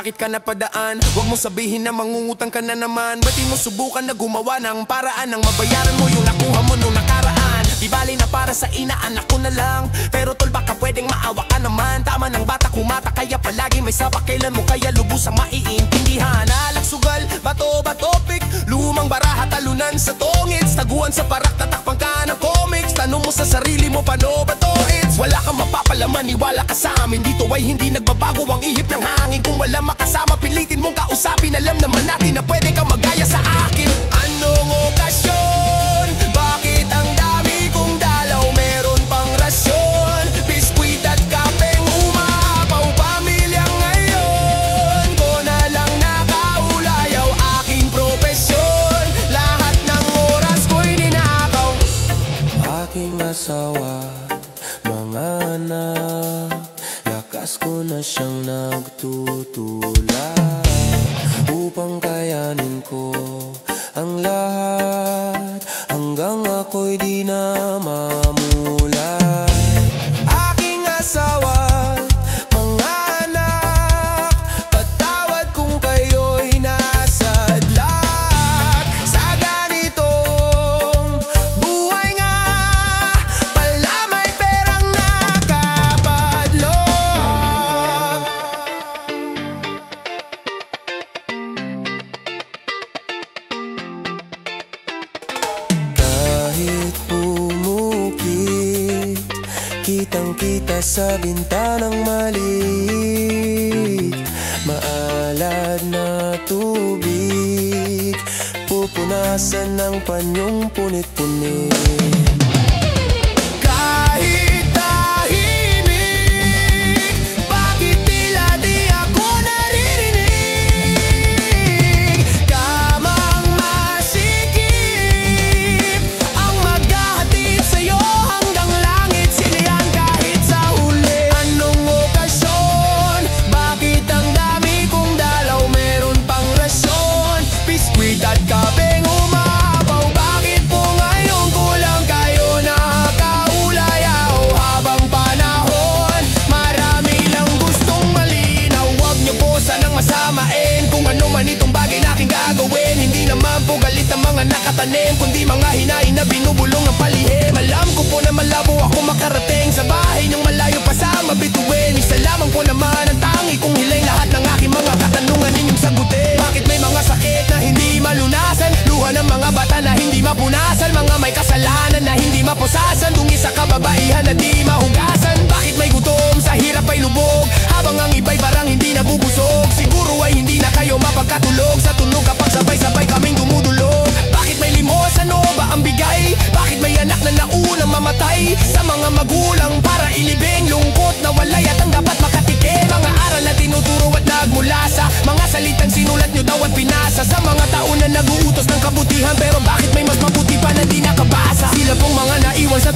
bakit ka napadaan? Huwag mong sabihin na mangungutang ka na naman. Ba't di mo subukan na gumawa ng paraan nang mabayaran mo yung nakuha mo nung nakaraan? Di bali na para sa inaanak ko na lang, pero tol baka pwedeng maawa ka naman. Tama ng bata kumata kaya palagi may sapak. Kailan mo kaya lubusang maiintindihan? Alak sugal, bato, batopik, lumang baraha, talunan sa tongits, taguan sa parak, tatakpan ka ng comics. Tanong mo sa sarili mo, paano ba to? Wala kang mapapalaman, iwala ka sa amin. Dito ay hindi nagbabago ang ihip ng hangin. Kung wala makasama, pilitin mong kausapin. Alam naman natin na pwede kang magaya sa akin. Anong okasyon? Bakit ang dami kong dalaw? Meron pang rasyon, biskwit at kapeng umapaw. Pamilya ngayon ko na lang nakaulayaw. Aking profesyon, lahat ng oras ko'y ninakaw. Aking asawa, mga anak, lakas ko na siyang nagtutulak upang kayanin ko ang lahat hanggang ako'y di na mamulay. Aking asawa, mga anak, patawad kung kayo'y nasadlak sa ganitong buhay nga. Pala may perang nakapadlok. Kahit pumukit, kitang-kita sa bintanang maliit, maalad na tubig, pupunasan ng panyong punit-punit. Kahit tahimik, bakit tila di ako naririnig? Kamang masikip ang maghahatid sa'yo hanggang langit, silihan kahit sa huli. Anong okasyon? Bakit ang dami kong dalaw? Meron pang rasyon, biskwit at kapeng umapaw. Bakit po ngayon ko lang kayo nakakaulayaw? Habang panahon, marami lang gustong malinaw. Huwag niyo po sanang masamain kung ano man itong bagay na aking gagawin. Hindi naman po galit ang mga nakatanim, kundi mga hinain na binubulong ng palihim. Alam ko po na malabo ako makarating sa bahay ng malayo pa sa mabituin. Isa lamang po naman ang tangi kong hiling, lahat ng aking mga katanungan ninyong sagutin. Bakit may mga sakit na hindi malunasan? Luha ng mga bata na hindi mapunasan, mga may kasalanan na hindi mapusasan, dungi sa kababaihan na di mahugasan. Bakit may gutom, sa hirap ay lubog, habang ang iba'y parang hindi nabubusog? Siguro ay hindi na kayo mapagkatulog sa tunog kapag sabay-sabay kaming dumudulog. Bakit may limos, ano ba ang bigay? Bakit may anak na naunang mamatay sa mga magulang para ilibing lungkot na walay at ang dapat makatikim? Mga aral na tinuturo at nagmula sa mga salitang sinulat nyo daw at pinasa sa mga taon na nag-uutos ng kabutihan, pero bakit may mas mabuti pa na di nakabasa? Sila pong mga naiwan sa